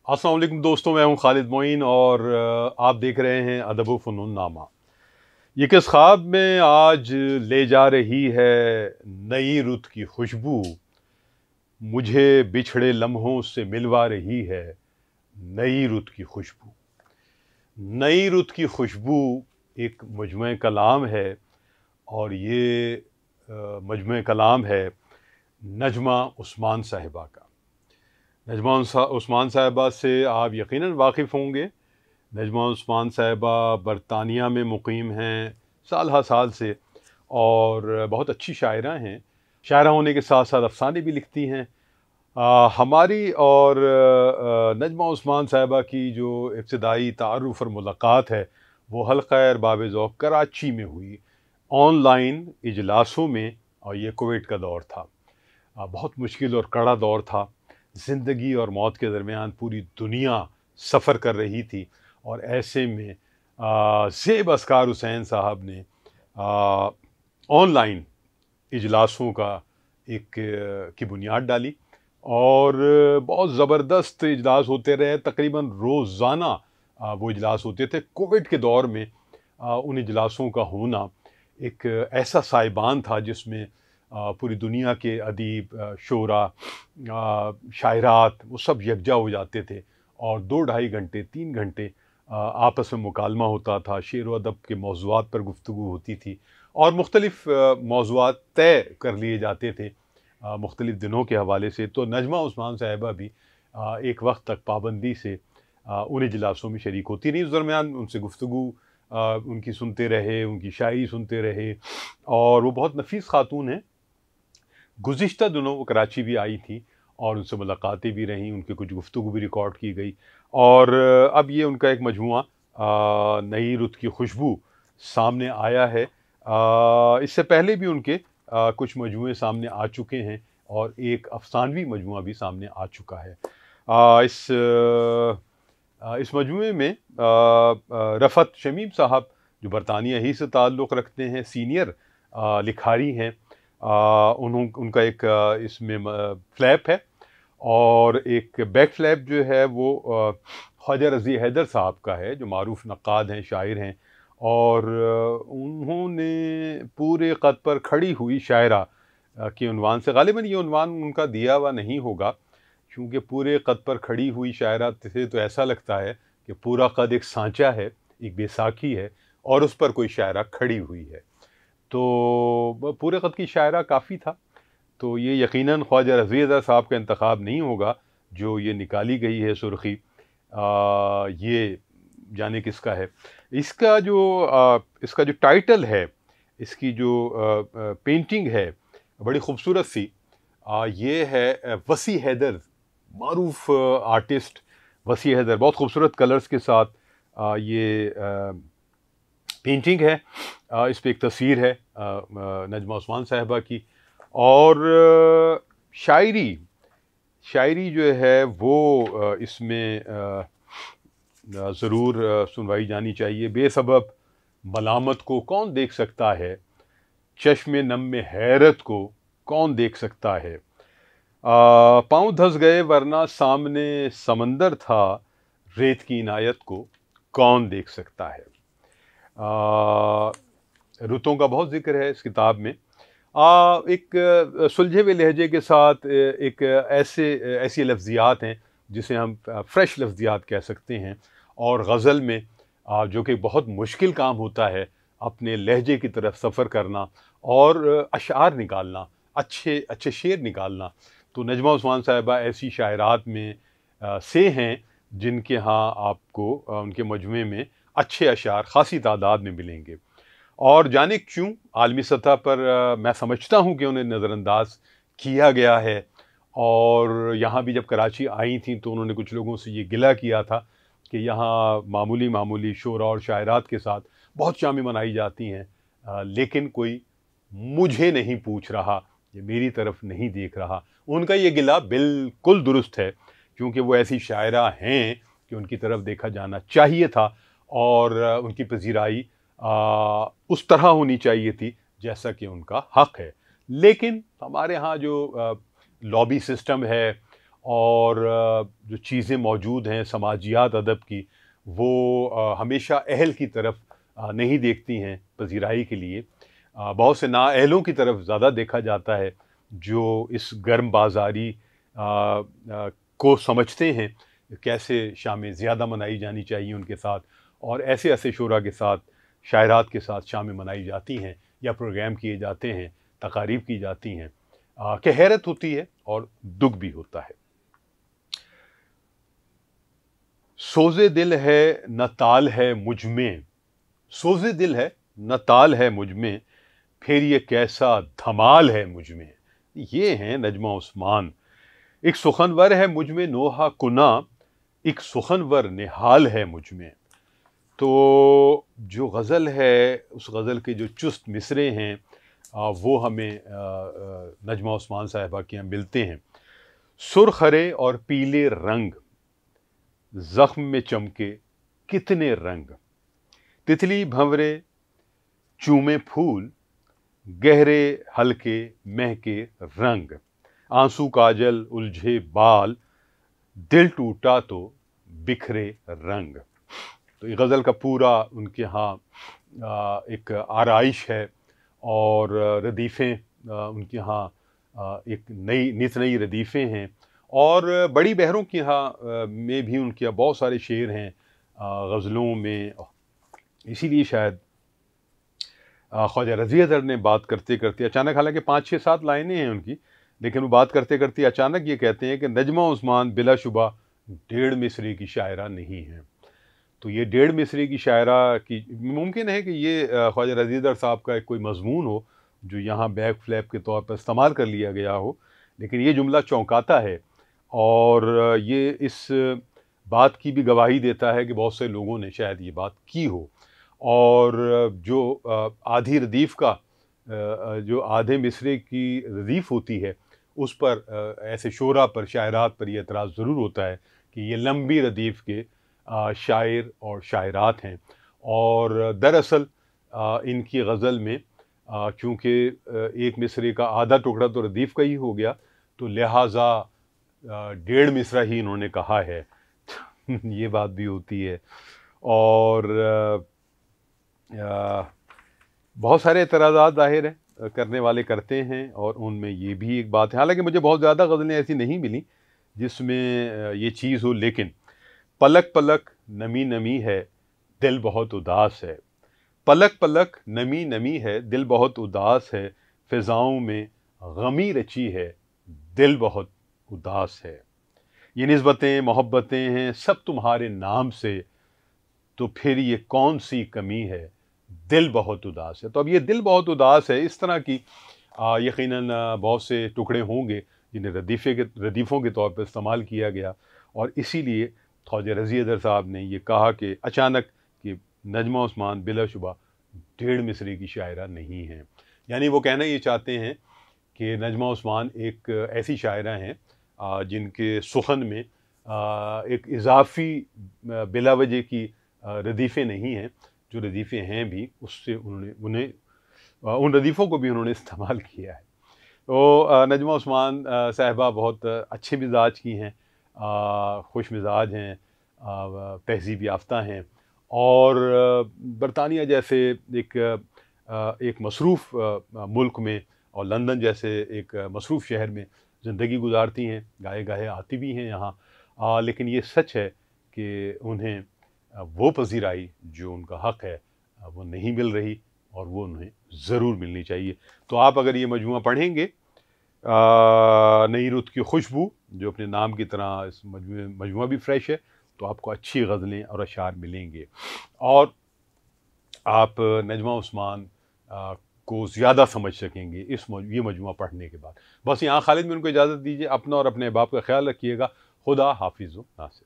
अस्सलाम वालेकुम दोस्तों, मैं हूं खालिद मोइन और आप देख रहे हैं अदब व फ़नून नामा। ये किस ख्वाब में आज ले जा रही है नई रुत की खुशबू, मुझे बिछड़े लम्हों से मिलवा रही है नई रुत की खुशबू। नई रुत की खुशबू एक मजमूए कलाम है और ये मजमूए कलाम है नजमा उस्मान साहिबा का। नजमा उस्मान साहिबा से आप यकीनन वाकिफ़ होंगे। नजमा उस्मान साहिबा बरतानिया में मुकीम हैं साल हा साल से और बहुत अच्छी शायरा हैं। शायरा होने के साथ साथ अफ़साने भी लिखती हैं। हमारी और नजमा उस्मान साहिबा की जो इब्तिदाई तारुफ़ और मुलाकात है वो हल्क़ा अरबाब ज़ौक़ कराची में हुई ऑनलाइन इजलासों में, और ये कोविड का दौर था। बहुत मुश्किल और कड़ा दौर था। ज़िंदगी और मौत के दरमियान पूरी दुनिया सफ़र कर रही थी और ऐसे में ज़ेब अस्कार हुसैन साहब ने ऑनलाइन इजलासों का की बुनियाद डाली और बहुत ज़बरदस्त इजलास होते रहे। तकरीबन रोज़ाना वो इजलास होते थे। कोविड के दौर में उन इजलासों का होना एक ऐसा साहिबान था जिसमें पूरी दुनिया के अदीब, शोरा, शायरात वो सब यकजा हो जाते थे और 2 ढाई घंटे 3 घंटे आपस में मुकालमा होता था। शेर व अदब के मौज़ूआत पर गुफ्तगू होती थी और मुख्तलिफ़ मौज़ूआत तय कर लिए जाते थे मुख्तलिफ़ दिनों के हवाले से। तो नजमा उस्मान साहिबा भी एक वक्त तक पाबंदी से उन इजलासों में शरीक होती रहीं। उस दरमियान उनसे गुफ्तगू उनकी सुनते रहे, उनकी शायरी सुनते रहे और वो बहुत नफीस खातून हैं। गुज़िश्ता दिनों वो कराची भी आई थी और उनसे मुलाकातें भी रहीं, उनकी कुछ गुफ्तगू भी रिकॉर्ड की गई और अब ये उनका एक मजमुआ नई रुत की खुशबू सामने आया है। इससे पहले भी उनके कुछ मजमुए सामने आ चुके हैं और एक अफसानवी मजमुआ भी सामने आ चुका है। इस मजमुए में रफ़त शमीम साहब जो बरतानिया ही से ताल्लुक़ रखते हैं, सीनियर लिखारी हैं। उनका एक इसमें फ्लैप है और एक बैक फ्लैप जो है वो ख्वाजा रज़ी हैदर साहब का है जो मारूफ़ नक्काद हैं, शायर हैं और उन्होंने पूरे क़द पर खड़ी हुई शायरा के उन्वान से, ग़ालिबन ये उन्वान उनका दिया हुआ नहीं होगा क्योंकि पूरे क़द पर खड़ी हुई शायरा से तो ऐसा लगता है कि पूरा क़द एक सांचा है, एक बैसाखी है और उस पर कोई शायरा खड़ी हुई है। तो पूरे क़द की शायरा काफ़ी था। तो ये यकीनन ख्वाजा रज़ी हैदर साहब का इंतखाब नहीं होगा जो ये निकाली गई है सुर्ख़ी। ये जाने किसका है। इसका जो टाइटल है, इसकी जो पेंटिंग है बड़ी ख़ूबसूरत सी, ये है वसी हैदर, मारूफ़ आर्टिस्ट वसी हैदर। बहुत खूबसूरत कलर्स के साथ ये पेंटिंग है। इस पे एक तस्वीर है नजमा उस्मान साहिबा की और शायरी जो है वो इसमें ज़रूर सुनवाई जानी चाहिए। बेसबब मलामत को कौन देख सकता है, चश्मे नम में हैरत को कौन देख सकता है। पाँव धंस गए वरना सामने समंदर था, रेत की इनायत को कौन देख सकता है। रुतों का बहुत जिक्र है इस किताब में। एक सुलझे हुए लहजे के साथ एक ऐसी लफ्ज़ियात हैं जिसे हम फ्रेश लफ्ज़ियात कह सकते हैं और गज़ल में जो कि बहुत मुश्किल काम होता है अपने लहजे की तरफ सफ़र करना और अशआर निकालना, अच्छे शेर निकालना। तो नजमा उस्मान साहिबा ऐसी शायरात में से हैं जिनके यहाँ आपको उनके मजमुए में अच्छे अशआर ख़ासी तादाद में मिलेंगे। और जाने क्यों आलमी सतह पर मैं समझता हूँ कि उन्हें नज़रअंदाज किया गया है और यहाँ भी जब कराची आई थी तो उन्होंने कुछ लोगों से ये गिला किया था कि यहाँ मामूली शोरा और शायरात के साथ बहुत शामें मनाई जाती हैं लेकिन कोई मुझे नहीं पूछ रहा, ये मेरी तरफ नहीं देख रहा। उनका ये गिला बिल्कुल दुरुस्त है क्योंकि वो ऐसी शायरा हैं कि उनकी तरफ देखा जाना चाहिए था और उनकी पजीराई उस तरह होनी चाहिए थी जैसा कि उनका हक है। लेकिन हमारे यहाँ जो लॉबी सिस्टम है اور جو چیزیں موجود ہیں سماجیات ادب کی وہ ہمیشہ اہل کی طرف نہیں دیکھتی ہیں پذیرائی کے لیے، بہت سے نااہلوں کی طرف زیادہ دیکھا جاتا ہے جو اس گرم بازاری کو سمجھتے ہیں کیسے شامیں زیادہ منائی جانی چاہیے ان کے ساتھ، اور ایسے ایسے شعراء کے ساتھ شاعرات کے ساتھ شامیں منائی جاتی ہیں یا پروگرام کیے جاتے ہیں، تقاریب کی جاتی ہیں کہ حیرت ہوتی ہے اور دکھ بھی ہوتا ہے۔ سوزے دل ہے نہ تال ہے مجھ میں، سوزے دل ہے نہ تال ہے مجھ میں، پھر یہ کیسا دھمال ہے مجھ میں۔ یہ ہیں نجمہ عثمان۔ ایک سخنور ہے مجھ میں نوحہ کنا، ایک سخنور نہال ہے مجھ میں۔ تو جو غزل ہے اس غزل کے جو چست مصرے ہیں وہ ہمیں نجمہ عثمان صاحبہ کے یہاں ملتے ہیں۔ سرخ ہرے اور پیلے رنگ، زخم میں چمکے کتنے رنگ، تتلی بھنورے چومے پھول، گہرے ہلکے مہکے رنگ، آنسو کاجل الجھے بال، دل ٹوٹا تو بکھرے رنگ۔ تو یہ غزل کا پورا ان کے ہاں ایک آرائش ہے، اور ردیفیں ان کے ہاں ایک نئی ردیفیں ہیں، اور بڑی بہروں کے ہاں میں بھی ان کے بہت سارے شعر ہیں غزلوں میں۔ اسی لیے شاید خواجہ رضی اظہر نے بات کرتے کرتے اچانک، حالانکہ 5-6-7 لائنیں ہیں ان کی، لیکن وہ بات کرتے کرتے اچانک یہ کہتے ہیں کہ نجمہ عثمان بلا شبہ 1.5 مصرے کی شاعرہ نہیں ہیں۔ تو یہ 1.5 مصرے کی شاعرہ کی ممکن ہے کہ یہ خواجہ رضی اظہر صاحب کا ایک کوئی مضمون ہو جو یہاں بیک فلیپ کے طور پر استعمال کر لیا گیا ہو، لیکن یہ جملہ چونکاتا ہے، اور یہ اس بات کی بھی گواہی دیتا ہے کہ بہت سے لوگوں نے شاید یہ بات کی ہو، اور جو آدھی ردیف کا جو آدھے مصرے کی ردیف ہوتی ہے اس پر ایسے شعراء پر، شاعرات پر یہ اعتراض ضرور ہوتا ہے کہ یہ لمبی ردیف کے شاعر اور شاعرات ہیں، اور دراصل ان کی غزل میں چونکہ ایک مصرے کا آدھا ٹکڑا تو ردیف کا ہی ہو گیا، تو لہٰذا 1.5 مصرع ہی انہوں نے کہا ہے یہ بات بھی ہوتی ہے، اور بہت سارے اعتراضات ظاہر ہے کرنے والے کرتے ہیں، اور ان میں یہ بھی ایک بات ہے۔ حالانکہ مجھے بہت زیادہ غزلیں ایسی نہیں ملیں جس میں یہ چیز ہو، لیکن پلک پلک نمی نمی ہے دل بہت اداس ہے، پلک پلک نمی نمی ہے دل بہت اداس ہے، فضاؤں میں غمی رچی ہے دل بہت اداس ہے، یہ نسبتیں محبتیں ہیں سب تمہارے نام سے، تو پھر یہ کون سی کمی ہے دل بہت اداس ہے۔ تو اب یہ دل بہت اداس ہے، اس طرح کی یقیناً بہت سے ٹکڑے ہوں گے جنہیں ردیفوں کے طور پر استعمال کیا گیا، اور اسی لیے خواجہ رضی اظہر صاحب نے یہ کہا کہ اچانک کہ نجمہ عثمان بلا شبہ 1.5 مصرے کی شاعرہ نہیں ہیں، یعنی وہ کہنا یہ چاہتے ہیں کہ نجمہ عثمان ایک ایسی شاعرہ ہیں جن کے سخن میں ایک اضافی بلا وجہ کی ردیفیں نہیں ہیں، جو ردیفیں ہیں بھی اس سے ان ردیفوں کو بھی انہوں نے استعمال کیا ہے۔ تو نجمہ عثمان صاحبہ بہت اچھے مزاج کی ہیں، خوش مزاج ہیں، تہذیب یافتہ ہیں، اور برطانیہ جیسے ایک مصروف ملک میں، اور لندن جیسے ایک مصروف شہر میں زندگی گزارتی ہیں، گاہے گاہے آتی بھی ہیں یہاں، لیکن یہ سچ ہے کہ انہیں وہ پذیرائی جو ان کا حق ہے وہ نہیں مل رہی، اور وہ انہیں ضرور ملنی چاہیے۔ تو آپ اگر یہ مجموعہ پڑھیں گے نئی رت کی خوشبو، جو اپنے نام کی طرح اس مجموعہ بھی فریش ہے، تو آپ کو اچھی غزلیں اور اشعار ملیں گے، اور آپ نجمہ عثمان کو زیادہ سمجھ سکیں گے یہ مجموعہ پڑھنے کے بعد۔ بس یہاں خالد میں ان کو اجازت دیجیے، اپنا اور اپنے احباب کا خیال رکھیے گا۔ خدا حافظ و ناصر۔